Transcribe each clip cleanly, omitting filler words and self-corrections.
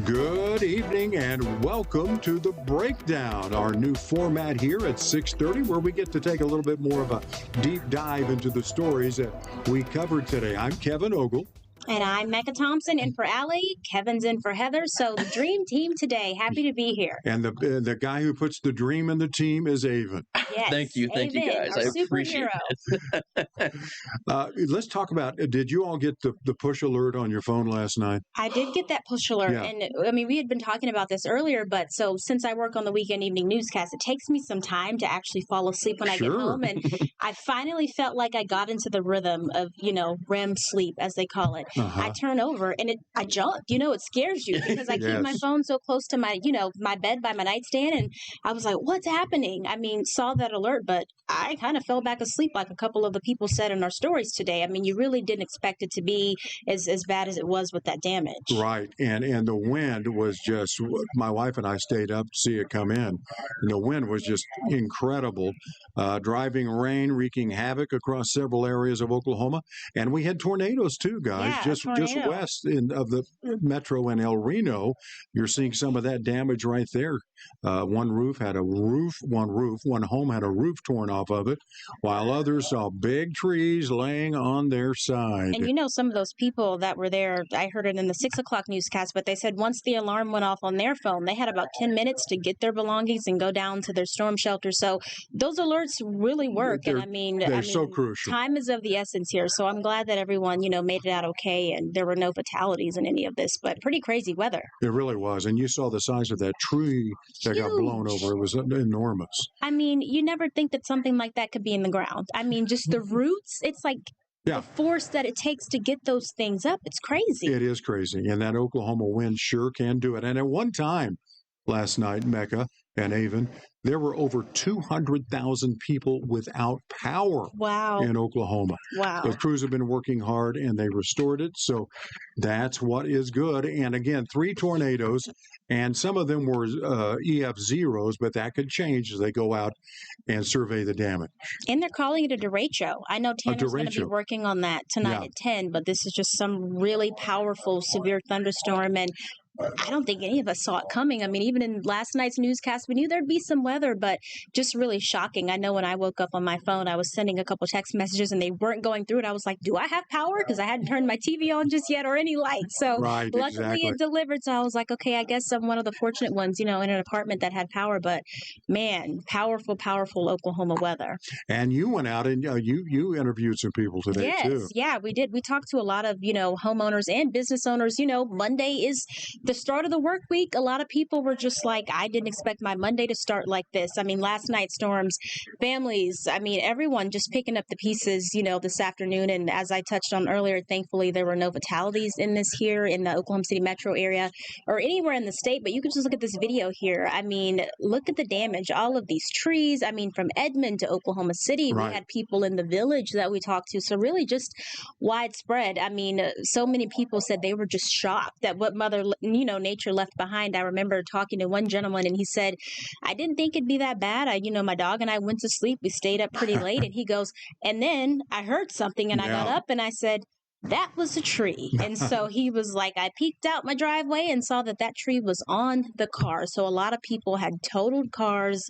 Good evening and welcome to The Breakdown, our new format here at 6:30, where we get to take a little bit more of a deep dive into the stories that we covered today. I'm Kevin Ogle. And I'm Mecca Thompson, in for Allie. Kevin's in for Heather. So the dream team today. Happy to be here. And the guy who puts the dream in the team is Avon. Yes, Thank you guys. I appreciate it. Let's talk about, did you all get the push alert on your phone last night? I did get that push alert. Yeah. And I mean, we had been talking about this earlier, but so since I work on the weekend evening newscast, it takes me some time to actually fall asleep when I get home. And I finally felt like I got into the rhythm of, REM sleep, as they call it. I turn over and I jump. It scares you because I keep my phone so close to my, my bed by my nightstand. And I was like, what's happening? I mean, saw that alert, but I kind of fell back asleep like a couple of the people said in our stories today. I mean, you really didn't expect it to be as bad as it was with that damage. Right. And the wind was just, my wife and I stayed up to see it come in. And the wind was just incredible. Driving rain, wreaking havoc across several areas of Oklahoma. And we had tornadoes too, guys. Yeah, just west of the metro in El Reno. You're seeing some of that damage right there. One home had a roof torn off of it, while others saw big trees laying on their side. And some of those people that were there, I heard it in the 6 o'clock newscast, but they said once the alarm went off on their phone, they had about 10 minutes to get their belongings and go down to their storm shelter. So those alerts really work. They're so crucial. Time is of the essence here. So I'm glad that everyone, made it out okay and there were no fatalities in any of this, but pretty crazy weather. It really was. And you saw the size of that tree that got blown over. It was enormous. I mean, you never think that something like that could be in the ground. I mean, just the roots, it's like the force that it takes to get those things up. It's crazy. It is crazy. And that Oklahoma wind sure can do it. And at one time last night, Mecca and Avon, there were over 200,000 people without power in Oklahoma. Wow. The crews have been working hard and they restored it. So that's what is good. And again, 3 tornadoes, and some of them were EF zeros, but that could change as they go out and survey the damage. And they're calling it a derecho. I know Tanner's going to be working on that tonight at 10, but this is just some really powerful, severe thunderstorm. And I don't think any of us saw it coming. I mean, even in last night's newscast, we knew there'd be some weather, but just really shocking. I know when I woke up on my phone, I was sending a couple text messages and they weren't going through it. I was like, do I have power? Because I hadn't turned my TV on just yet or any lights. So luckily it delivered. So I was like, okay, I guess I'm one of the fortunate ones, in an apartment that had power. But man, powerful, powerful Oklahoma weather. And you went out and you interviewed some people today too. Yeah, we did. We talked to a lot of, homeowners and business owners. Monday is the start of the work week. A lot of people were just like, I didn't expect my Monday to start like this. I mean, last night storms, families, everyone just picking up the pieces, this afternoon. And as I touched on earlier, thankfully, there were no fatalities in this here in the Oklahoma City metro area or anywhere in the state. But you can just look at this video here. I mean, look at the damage, all of these trees. I mean, from Edmond to Oklahoma City, we had people in the village that we talked to. So really just widespread. I mean, so many people said they were just shocked that what Mother, Nature left behind. I remember talking to one gentleman and he said, I didn't think it'd be that bad. My dog and I went to sleep. We stayed up pretty late. And he goes, and then I heard something and I got up and I said, that was a tree. And so he was like, I peeked out my driveway and saw that tree was on the car. So a lot of people had totaled cars,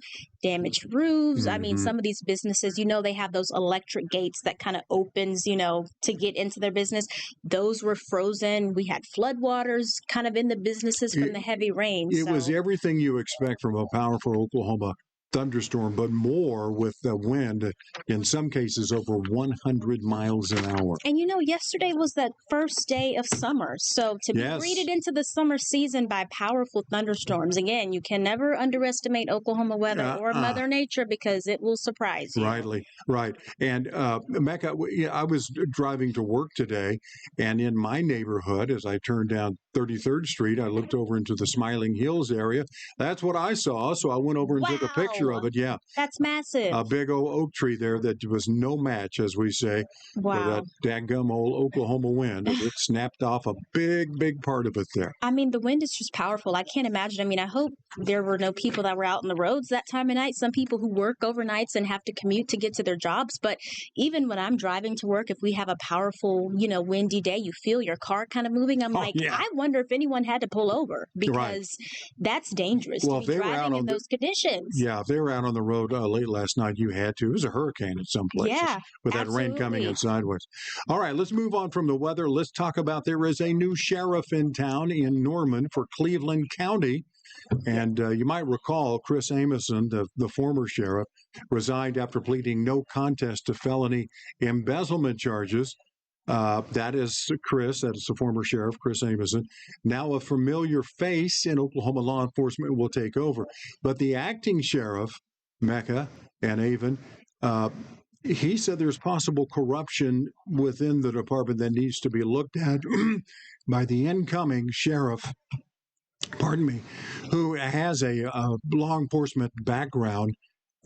damaged roofs. Mm-hmm. I mean, some of these businesses, they have those electric gates that kind of opens, to get into their business. Those were frozen. We had floodwaters kind of in the businesses from the heavy rain. It was everything you expect from a powerful Oklahoma thunderstorm, but more with the wind, in some cases over 100 miles an hour. And yesterday was that first day of summer. So to be greeted into the summer season by powerful thunderstorms, again, you can never underestimate Oklahoma weather or Mother Nature because it will surprise you. Right. And Mecca, I was driving to work today, and in my neighborhood, as I turned down 33rd Street, I looked over into the Smiling Hills area. That's what I saw. So I went over and took a picture of it. Yeah. That's massive. A big old oak tree there that was no match, as we say, for that dadgum old Oklahoma wind. It snapped off a big part of it there. I mean, the wind is just powerful. I can't imagine. I mean, I hope there were no people that were out on the roads that time of night. Some people who work overnights and have to commute to get to their jobs. But even when I'm driving to work, if we have a powerful, windy day, you feel your car kind of moving. I'm I wonder if anyone had to pull over because that's dangerous to be driving in those conditions. Yeah, if they were out on the road late last night, you had to. It was a hurricane at some places with that rain coming in sideways. All right, let's move on from the weather. Let's talk about there is a new sheriff in town in Norman for Cleveland County. And you might recall Chris Ameson, the former sheriff, resigned after pleading no contest to felony embezzlement charges. That is Chris. That is the former sheriff, Chris Ameson. Now a familiar face in Oklahoma law enforcement will take over. But the acting sheriff, Mecca and Avon, he said there's possible corruption within the department that needs to be looked at by the incoming sheriff, who has a law enforcement background.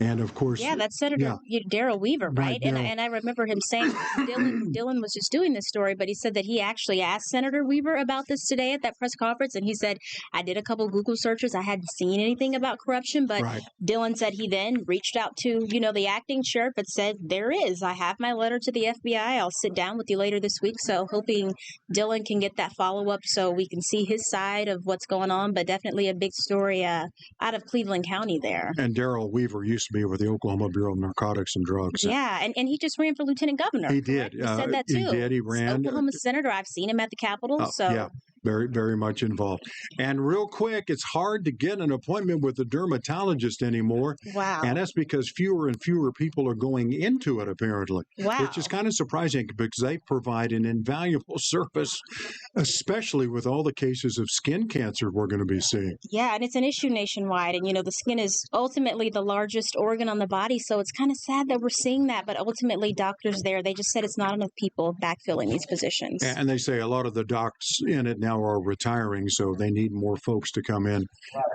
And of course, that's Senator Darrell Weaver, right? And I remember him saying Dylan was just doing this story, but he said that he actually asked Senator Weaver about this today at that press conference, and he said, "I did a couple Google searches. I hadn't seen anything about corruption." But Dylan said he then reached out to the acting sheriff and said, "There is. I have my letter to the FBI. I'll sit down with you later this week." So hoping Dylan can get that follow up so we can see his side of what's going on. But definitely a big story out of Cleveland County there. And Darrell Weaver used to be with the Oklahoma Bureau of Narcotics and Drugs. Yeah, and he just ran for lieutenant governor. He did. He said that too. He did. He ran. Oklahoma senator. I've seen him at the Capitol. Yeah, very, very much involved. And real quick, it's hard to get an appointment with a dermatologist anymore. Wow. And that's because fewer and fewer people are going into it, apparently. Wow. Which is kind of surprising because they provide an invaluable service, especially with all the cases of skin cancer we're going to be seeing. Yeah, and it's an issue nationwide. And, the skin is ultimately the largest organ on the body. So it's kind of sad that we're seeing that. But ultimately, doctors there, they just said it's not enough people backfilling these positions. And they say a lot of the docs in it now are retiring, so they need more folks to come in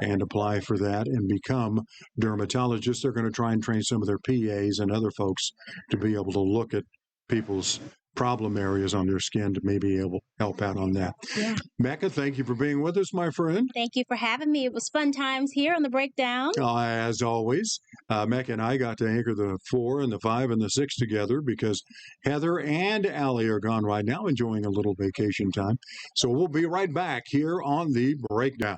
and apply for that and become dermatologists. They're going to try and train some of their PAs and other folks to be able to look at people's problem areas on their skin to maybe able to help out on that. Yeah. Mecca, thank you for being with us, my friend. Thank you for having me. It was fun times here on The Breakdown. As always, Mecca and I got to anchor the 4 and the 5 and the 6 together because Heather and Allie are gone right now, enjoying a little vacation time. So we'll be right back here on The Breakdown.